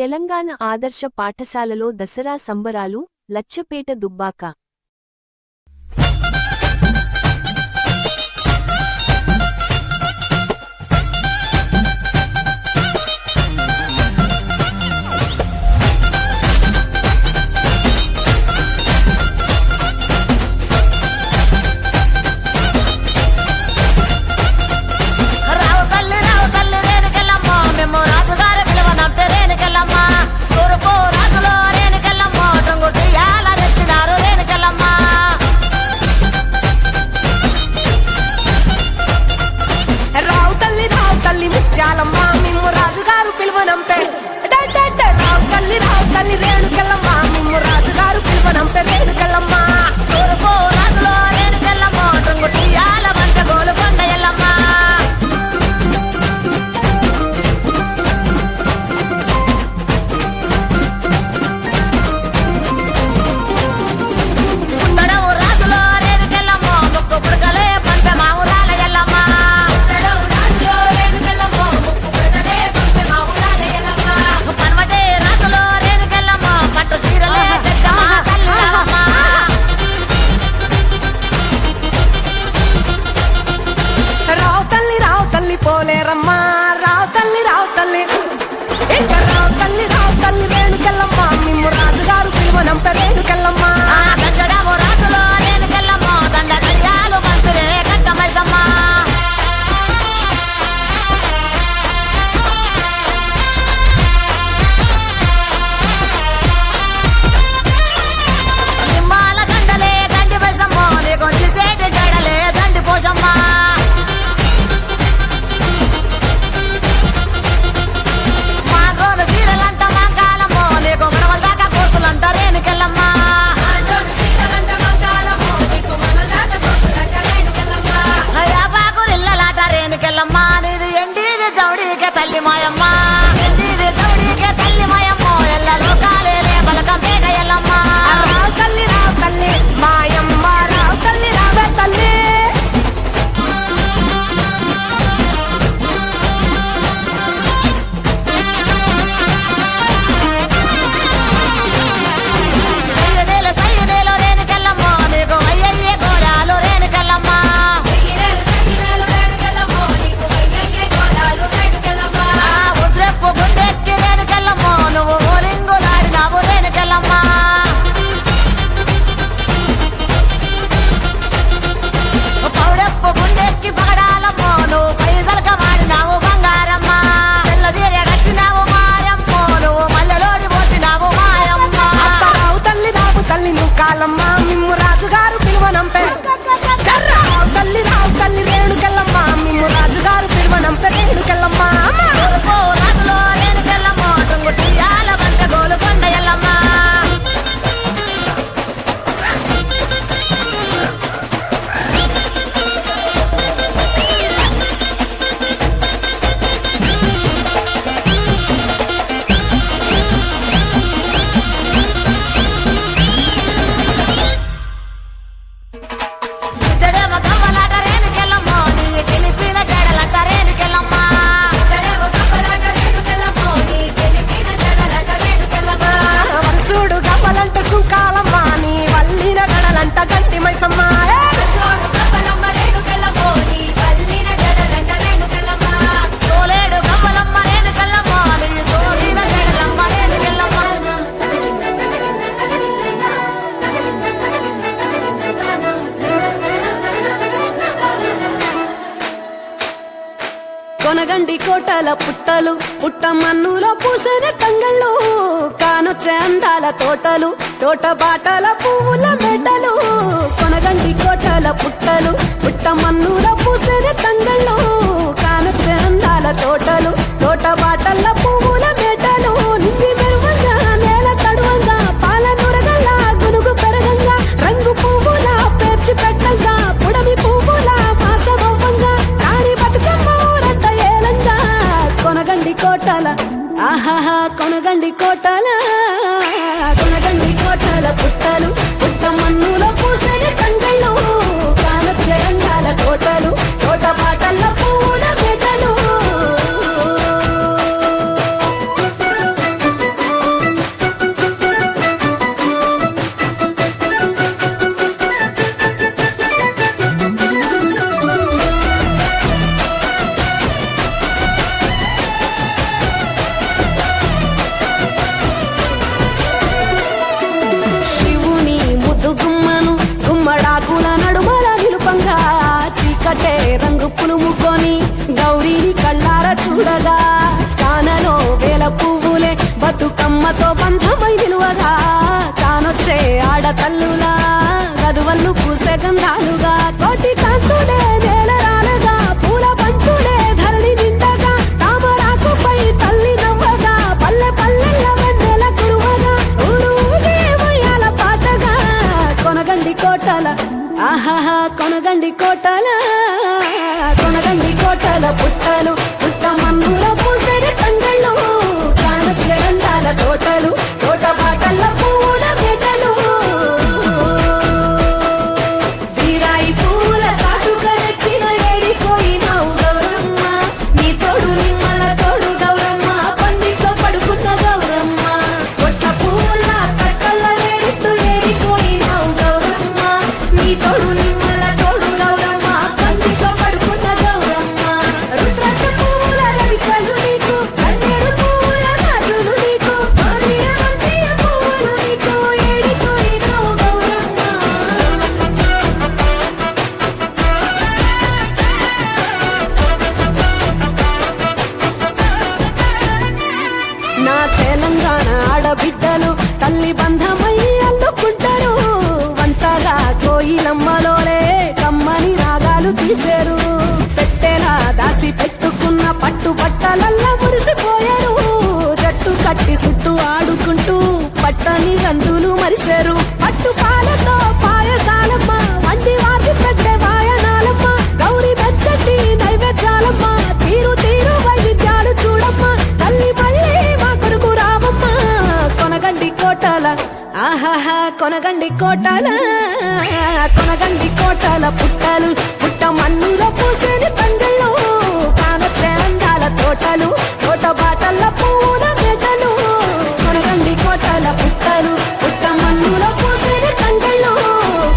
తెలంగాణ ఆదర్శ పాఠశాలలో దసరా సంబరాలు, లచ్చపేట దుబ్బాక. కొనగండి కోటల పుట్టలు, పుట్టమన్నులో పూసిన తంగళ్ళు, కానొచ్చే అందాల తోటలు, తోట బాటల పువ్వుల మెటలు. కొనగండి కోటల పుట్టలు, పుట్టమన్నులో పూసిన తంగళ్ళు, కానొచ్చే అందాల తోటలు, తోట బాటల పువ్వుల మెటలు. నింగి మెరువంగా నేల తడువంగా పాల నురగల్లా గునుగు పెరగంగా రంగు పువ్వుల పేర్చి పెట్టంగా పుడమి పువ్వుల మాసవంగా రాణి బతుకమ్మ ఊరంత ఏలంగా. కొనగండి కోటల ఆహాహా కొనగండి కోటల, కొనగండి కోటల పుట్టలు, పుట్టమన్నులో పూసిన తంగళ్ళు, కానొచ్చే అందాల తోటలు, తోట బాటల పువ్వుల మెటలు. చూడగా కానలో వేల పువ్వులే బతుకమ్మతో బంధమై నిలువగా కానొచ్చే ఆడతల్లులా గదువల్లు పూసే గంధాలుగా కోటి కాంతులే నేల రాలగా పూల బంతులే ధరణి నిండగా తామరాకుపై తల్లి నవ్వగా పల్లె పల్లెల్ల వెన్నెల కురువగా ఊరు ఊగే ఉయ్యాల పాటగా కొనగండి కోటల ఆహాహా కొనగండి కోటల కొనగండి కోటల పుట్టలు పుట్ట మన్నుల పూసరి తంగళ్ళు కానొచ్చే అందాల తోటలు తోట బాటల్ల పూల మేటలు బీరాయి పూల కాటుక తెచ్చిన ఏడిపోయినావు గౌరమ్మ నీ తోడు నిమ్మల తోడు గౌరమ్మ పందిట్లో పడుకున్న గౌరమ్మ కొట్ట పూల కట్టల వేరుతూ ఏడిపోయినావు గౌరమ్మ నీ తోడు నిమ్మల తోడు గౌరమ్మ పందిట్లో పడుకున్న గౌరమ్మ రుద్రాక్ష పూల రవికలు నీకు కన్నేరు పూల గాజులు నీకు మారియ మందియ పూలు నీకు ఏడిపోయినావు గౌరమ్మ నా తెలంగాణ ఆడబిడ్డలు తల్లి బంధమై అల్లుకుంటారు వంటగా కోయిలమ్మలోలే కమ్మని రాగాలు తీశారు పెట్టేలా దాసి పెట్టుకున్న పట్టు బట్టలల్లా మురిసిపోయారు జట్టు కట్టి చుట్టూ ఆడుకుంటూ పట్టని గంతులు మరిశారు పట్టు పాలతో పాయసాలమ్మ వండి వాటి పెట్టే వాయనాలమ్మ గౌరీ బెచ్చటి నైవేద్యాలమ్మ తీరు తీరు వైవిధ్యాలు చూడమ్మ తల్లి మళ్ళీ మా కొరకు రామమ్మ కొనగండి కోటల ఆహాహా కొనగండి కోటల కొనగండి కోటల పుట్టలు పుట్ట మన్నులో పూసేని తంగళ్ళు కానొచ్చే అందాల తోటలు తోట బాటల్ల పూల మేటలు కొనగండి కోటల పుట్టలు పుట్ట మన్నులో పూసేని తంగళ్ళు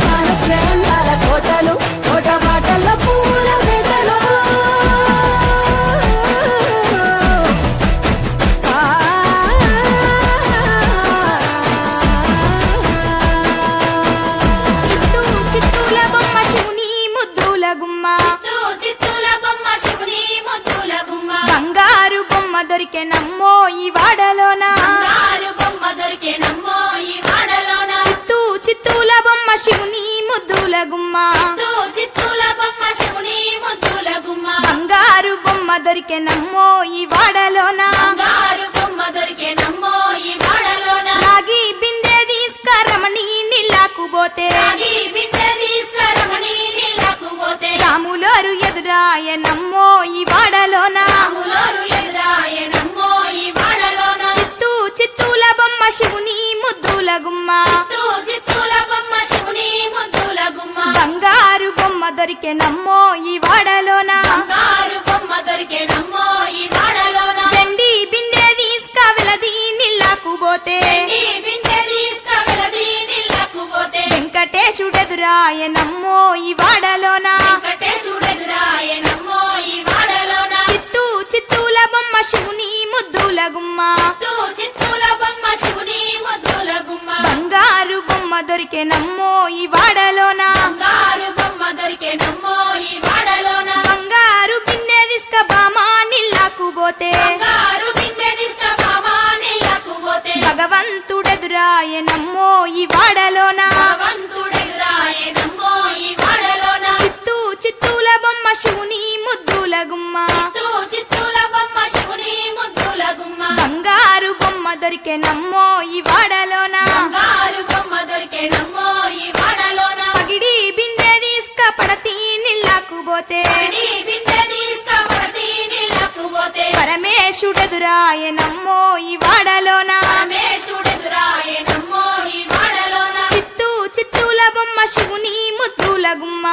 కానొచ్చే అందాల తోటలు తోట బాటల్ల పూల మేటలు చిత్తూల బొమ్మ శివుని ముద్దుల గుమ్మ చిత్తూల బొమ్మ శివుని ముద్దుల గుమ్మ బంగారు బొమ్మ దొరికే నమ్మో ఈ వాడలోన బంగారు బొమ్మ దొరికే నమ్మో ఈ వాడలోన చిత్తూల బొమ్మ శివుని ముద్దుల గుమ్మ చిత్తూల బొమ్మ శివుని ముద్దుల గుమ్మ బంగారు బొమ్మ దొరికే నమ్మో ఈ వాడలోన బంగారు బొమ్మ దొరికే నమ్మో ఈ వాడలోన రాగి బిందె తీసుకరమణి నీళ్ళకు పోతే రాగి బిందె తీసుకురమని నీళ్ళకు పోతే రాములోరు ఎదురాయ నమ్మో ఈ వాడలోన రాములోరు ఎదురాయ నమ్మో ఈ వాడలోన చిత్తూల బొమ్మ శివుని ముద్దుల గుమ్మ చిత్తూల బొమ్మ శివుని ముద్దుల గుమ్మ బంగారు బొమ్మ దొరికే నమ్మో ఈ వాడలోన బంగారు బొమ్మ దొరికే నమ్మో ఈ వాడలోన వెండి బిందె తీసుకవెలది నీళ్ళకు పోతే ఈ బిందె తీసుకువెలది నీళ్ళకు పోతే వెంకటేశుడెదురాయ నమ్మో ఈ వాడలోన వెంకటేశుడెదురాయ నమ్మో ఈ వాడలోన చిత్తూల బొమ్మ శివుని ముద్దుల గుమ్మ చిత్తూల బొమ్మ శివుని ముద్దుల గుమ్మ బంగారు బొమ్మ దొరికే నమ్మో ఈ వాడలోన బంగారు బొమ్మ దొరికే నమ్మో ఈ వాడలోన బంగారు బిందె తీసుక బామా నీళ్ళకు పోతే బంగారు బిందె తీసుకువా నీళ్ళకు పోతే భగవంతుడెదురాయ నమ్మో ఈ వాడలోన భగవంతుడెదురాయ నమ్మో ఈ వాడలోన చిత్తూల బొమ్మ శివుని ముద్దుల గుమ్మ చిత్తూల బొమ్మ శివుని ముద్దుల గుమ్మ బంగారు బొమ్మ దొరికే నమ్మో ఈ వాడలోన బంగారు బొమ్మ దొరికే నమ్మో ఈ వాడలోన పగిడి బిందె తీసుక పడతి నీళ్ళకు పోతే ఈ బిందె తీసుకువడతి నీళ్ళకు పోతే పరమేశుడెదురాయ నమ్మో ఈ వాడలోన పరమేశుడెదురాయ నమ్మో ఈ వాడలోన చిత్తూల బొమ్మ శివుని ముద్దుల గుమ్మ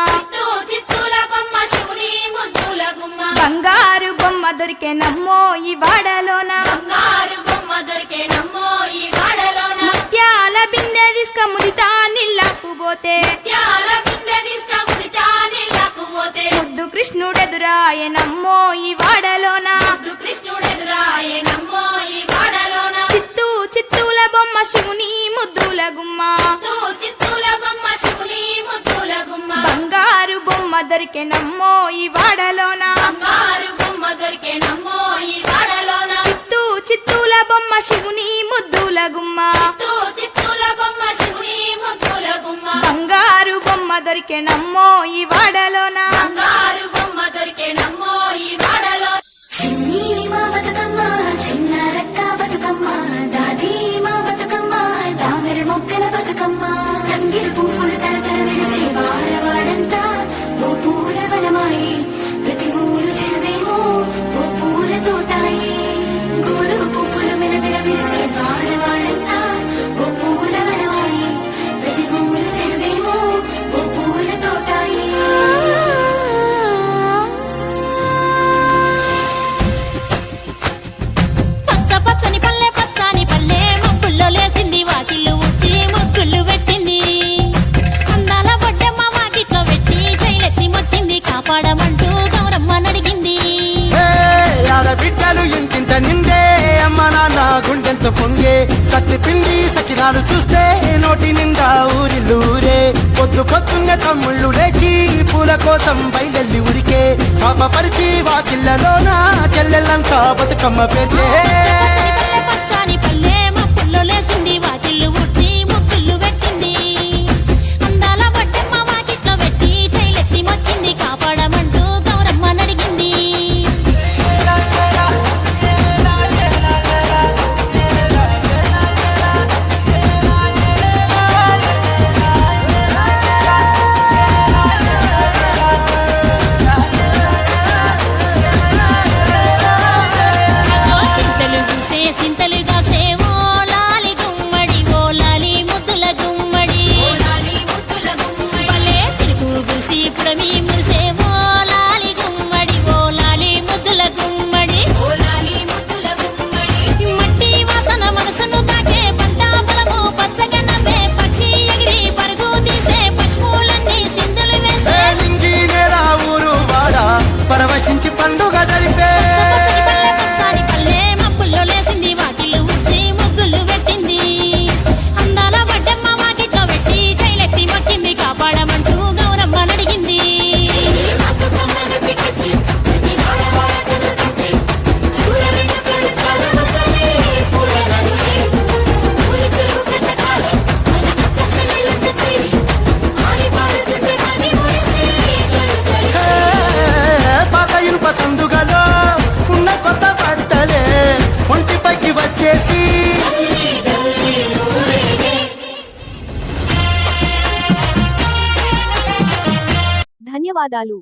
చిత్తూల బొమ్మ శివుని ముద్దుల గుమ్మ బంగారు బొమ్మ దొరికే నమ్మో ఈ వాడలోన బంగారు బొమ్మ దొరికే నమ్మో ఈ వాడలోన ముత్యాల బిందె తీసుక ముదితా నీళ్ళకు పోతే త్యాల బిందె తీసుకువడతి నీళ్ళకు పోతే ముద్దు కృష్ణుడెదురాయ నమ్మో ఈ వాడలోన కృష్ణుడెదురాయ నమ్మో ఈ వాడలోన చిత్తూల బొమ్మ శివుని ముద్దుల గుమ్మ చిత్తూల బొమ్మ శివుని ముద్దుల గుమ్మ బంగారు బొమ్మ దొరికే నమ్మో ఈ వాడలోన బంగారు బొమ్మ దొరికే నమ్మో దొరికేనమ్మో ఈ వాడలోన బంగారు బొమ్మ దొరికేనమ్మో ఈ వాడలో చిన్ని మా బతుకమ్మ చిన్న రక్క బతుకమ్మ దాది మా బతుకమ్మ దామెర మొక్కల బతుకమ్మ తంగిడి పువ్వులు తలతల మెరిసే వాడవాడంతా ఓ పూల వనమాయి ప్రతి ఊరు చెరువేమో ఓ పూల తోటాయి గోరు పువ్వులు మెలమెల విరిసే వాడవాడంతా ఓ పూల వనమాయి ప్రతి ఊరు చెరువేమో ఓ పూల తోటాయి పచ్చ పచ్చని పల్లె ముగ్గుల్లో లేసింది వాకిళ్ళు ఊడ్చి ముగ్గులు పెట్టింది అందాల బొడ్డమ్మ వాకిట్లో పెట్టి జైలెత్తి మొత్తింది కాపాడమంటూ గౌరమ్మ నడిగింది ఆడబిడ్డలు ఇంటింట నిందే అమ్మ నాన్న గుండెంత పొంగే సత్తి పిండి సకినాలు చూస్తే నోటి నిండా ఊరిల్లూరే పొద్దు పొద్దున్న తమ్ముళ్ళు లేచి పూల కోసం బయలెల్లి ఉరికే పాపపరిచి వాకిళ్ళలోన చెల్లెళ్ళంతా బతుకమ్మ పేర్లే పచ్చని పల్లె ముగ్గుల్లో లేసింది వాకిళ్ళు ఊడ్చి ముగ్గులు పెట్టింది అందాల బొడ్డమ్మ వాకిట్లో పెట్టి జైలెత్తి మొత్తింది కాపాడమంటూ గౌరమ్మ నడిగింది చింతలు పూసే సింతలుగా సేవో లాలి గుమ్మడి ఓ లాలి ముద్దుల గుమ్మడి లాలి ముద్దుల గుమ్మడి భలే చిరుకు పూసి పుడమి ముసేవో లాలి గుమ్మడి ఓ లాలి ముద్దుల గుమ్మడి ఓ లాలి ముద్దుల గుమ్మడి మట్టి వాసన మనసును తాకే పంట బలము పచ్చగా నవ్వే పక్షి ఎగిరి పరుగు తీసే పశువులన్నీ సింధులు వేసే లింగి నేరా ఊరు వాడ పరవశించి పండుగ జరిపే పచ్చని పల్లె మబ్బుల్లో లేసింది వాకిళ్ళు ఊడ్చి ముగ్గులు పెట్టింది అందాల బొడ్డమ్మ వాకిట్లో పెట్టి జైలెత్తి మొక్కింది కాపాడమంటూ గౌరమ్మ నడిగింది బతుకమ్మను పిక్కి ప్రతి వాడవాడ కదులుతుంటే చూడ రెండు కళ్ళు కలవసలే పూల నదులే ఊరి చెరువు కట్టకాలే మన అక్క చెల్లెళ్ళంత చేరి ఆడి పాడుతుంటే మది మురిసి కళ్ళు తడిసి పాత ఇనుప సందుగలో ఉన్న కొత్త బట్టలే ఒంటిపైకి వచ్చేసి ధన్యవాదాలు.